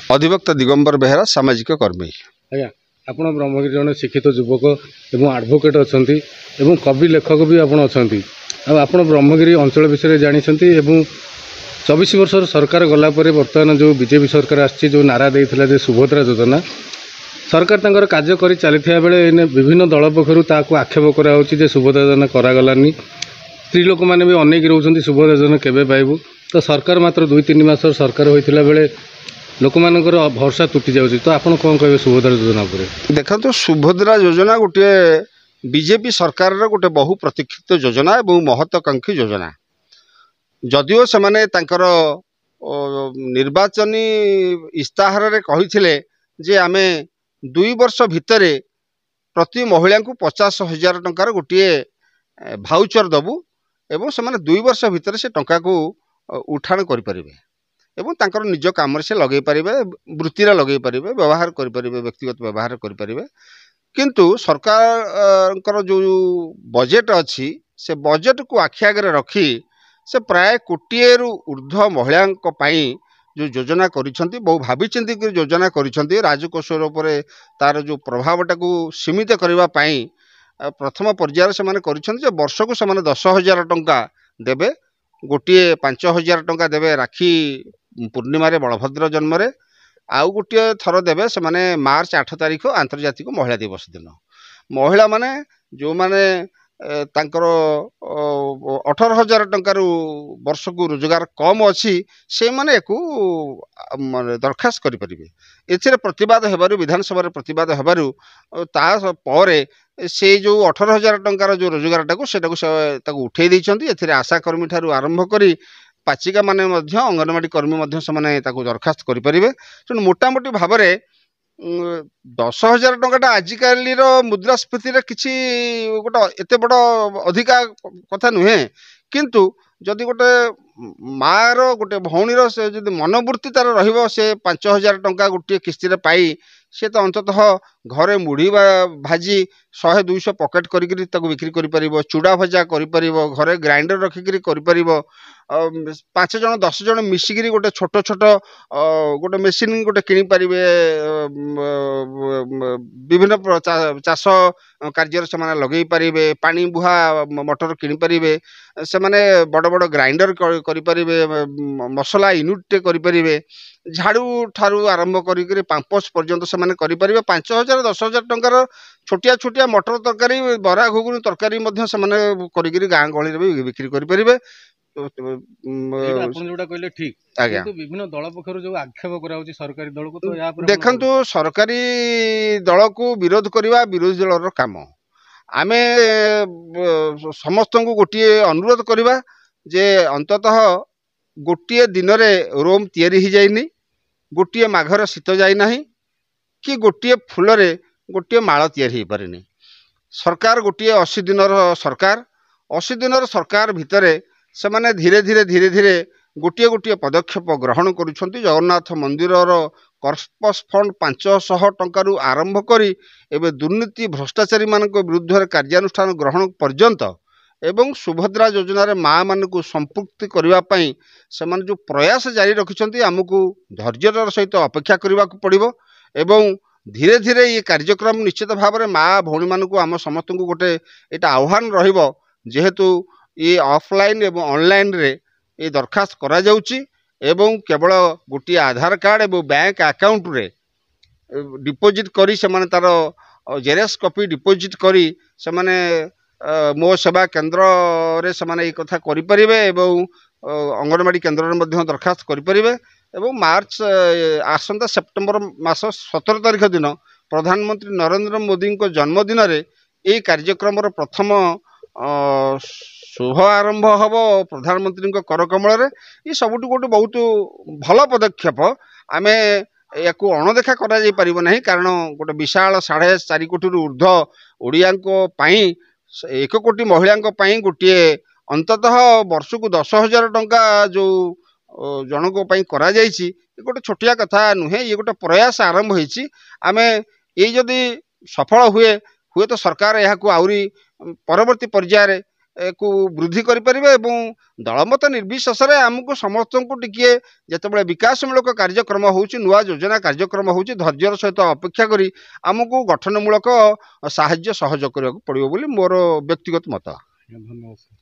अधिवक्ता दिगंबर बेहेरा सामाजिक कर्मी। आज्ञा आपण ब्रह्मगिरी जन शिक्षित युवक एवं आडभोकेट अच्छा कवि लेखक भी आपण ब्रह्मगिरी अंचल विषय जानते 24 वर्ष सरकार गलापर बर्तमान जो बीजेपी सरकार आसी जो नारा देता सुभद्रा योजना सरकार तंकर कार्य कर चली बेले विभिन्न दल पक्षर ताकू आक्षेप कराऊँच सुभद्रा योजना करागलानी स्त्री लोक मैंने भी अनेक रोच सुभद्रा योजना केवे पाइबू तो सरकार मात्र 2-3 मास सरकार होता बेले लोक मानकर भरोसा तुटी जाऊँगी तो आपड़ कौन कहे सुभद्रा योजना पर? देखो तो सुभद्रा योजना गोटे बीजेपी सरकार गोटे बहु प्रतीक्षित योजना और महत्वाकांक्षी योजना जदिओ से माने तांकर निर्वाचनी इस्ताहार रे कहिथिले जे आमे 2 वर्ष भितर प्रति महिला को 50,000 टंकार गोटे भाउचर दबू एवं से माने 2 वर्ष भितर से टंका को उठाण करि परिबे एवं तांकर निज काम से लगे पारे वृत्तिर लगे पारे व्यवहार करें व्यक्तिगत व्यवहार करें किंतु सरकार जो बजेट अच्छी से बजेट को आखि आगे रखी से प्राय 1 कोटी रु ऊर्ध्व महिला जो योजना करिसेंती बहु भावी चिंतित योजना करिसेंती राजकोषर उपरे तार जो प्रभावटा को सीमित करबा पई प्रथम पर्यायर से माने करिसेंती जे वर्ष को से माने 10,000 टंका देबे गोटे 5,000 टंका देबे राखी पूर्णिमा रे बलभद्र जन्म रे आउ गोटे थर देबे से माने मार्च 8 तारिख आंतर्जातिक महिला दिवस दिन महिला माने जो माने तांकर 18,000 टंकार वर्ष को रोजगार कम अच्छी से माने को दरखास्त करि परिबे एथिरे प्रतिवाद हेबारु विधानसभा रे प्रतिवाद हेबारु ता परे से जो 18,000 टंकार जो रोजगारटा को सेटा को उठे दैछंती एथिरे आशा कर्मी ठारू आरंभ करी पाचिका माने मध्य अंगनवाड़ी कर्मी मध्य से माने ताको दरखास्त करि परिबे तेणु मोटामोटी भाव में 10,000 टंका आजिकाली मुद्रास्फीति रे किछि गोटे एते बड़ अधिका कथा नुहे किंतु जदि गोटे मार गोटे भौणीर से जदि मनोवृत्ति तार रहिबो से 5,000 टंका गोटे किस्ती रे पाई से तो अंततः घरे मुढ़ी भाजी 100-200 पकेट करी बिक्री करि परिबो चूड़ा भजा करि परिबो घरे ग्राइंडर रखिकरी करि परिबो 5 जन 10 जन मिसिकी गोटे छोट छोट गोटे मेसीन गोटे किनि परिबे विभिन्न चाष कार्य से माने लगेई परिबे पानी बुहा मोटर किनि परिबे से माने बड़ बड़ ग्राइंडर करि परिबे मसला यूनिट करि परिबे झाड़ू ठारू आरंभ करी पांपस पर्यंत से माने करि परिबे 5,000 10,000 टंकार छोटिया छोटिया मटर तरकारी बरा घुगुनी तरकारी मध्य से माने करी गाँ गहली रे बिक्री करि परिबे कहले ठीक आज्ञा विभिन्न दल पक्षर जो आक्षेप कराउची सरकारी दल को तो या पर देखंतु सरकारी दल को विरोध करबा विरोधी दल काम आमे समस्त को गोटे अनुरोध करबा जे अंततः गोटे दिन रे रोम तैयारी ही जाइनी गोटे माघर शीत जाई नाही कि गोटे फूल रे गोटे माळ तैयारी ही पारेनी सरकार गोटे 80 दिन सरकार 80 दिन सरकार भितरे से माने धीरे धीरे गोटे गोटे पदक्षेप ग्रहण करुछंती जगन्नाथ मंदिर कर्पस फंड 500 टंकारु आरंभ करी एवं दुर्नीति भ्रष्टाचारी मानक विरुद्ध कार्यानुष्ठान ग्रहण पर्यंत एवं सुभद्रा योजना माँ मान को संपुक्ति करने से जो प्रयास जारी रखिंट आमको धैर्यर सहित अपेक्षा करने को पड़ो एवं धीरे धीरे ये कार्यक्रम निश्चित भाव में माँ भौणी मान आम समस्त को गोटे यहाँ आह्वान रेतु ये ऑफलाइन एवं ऑनलाइन रे ये दरखास्त करा जाउची एवं केवल गोटे आधार कार्ड एवं बैंक अकाउंट रे डिपोजिट करी से माने तार जेरेक्स कॉपी डिपोजिट करी से माने मो सेवा केंद्र रे से माने ये कथा करि परिबे एवं अंगनवाड़ी केंद्र रे मध्य दरखास्त करि परिबे एवं मार्च आसंता सेप्टेम्बर मास 17 तारिख दिन प्रधानमंत्री नरेंद्र मोदी को जन्मदिन रे ये कार्यक्रम रो प्रथम शुभ आरंभ हम प्रधानमंत्री कर कमल ये सबुठ गोटे बहुत भल पदक्षेप आम या अणदेखा करना कारण गोटे विशाल 4.5 कोटी ऊर्ध्व ओडिया 1 कोटी महिला गोटे अंततः वर्ष को 10,000 टंका जो जनक करा गोटे छोटिया कथा नुहे ये गोटे प्रयास आरंभ होती आम ये जदि सफल हुए हुए तो सरकार यहाँ आउरी परवर्ती पर्यायर को वृद्धि करें एवं दलमत निर्विशेष आमको समस्त टिके जितेबाला विकासमूलक कार्यक्रम हो नुआ योजना कार्यक्रम हो धैर्यर सहित अपेक्षा करी आमको गठनमूलक साहाय्य सहयोग करने को पड़ो बोली मोर व्यक्तिगत मत। धन्यवाद।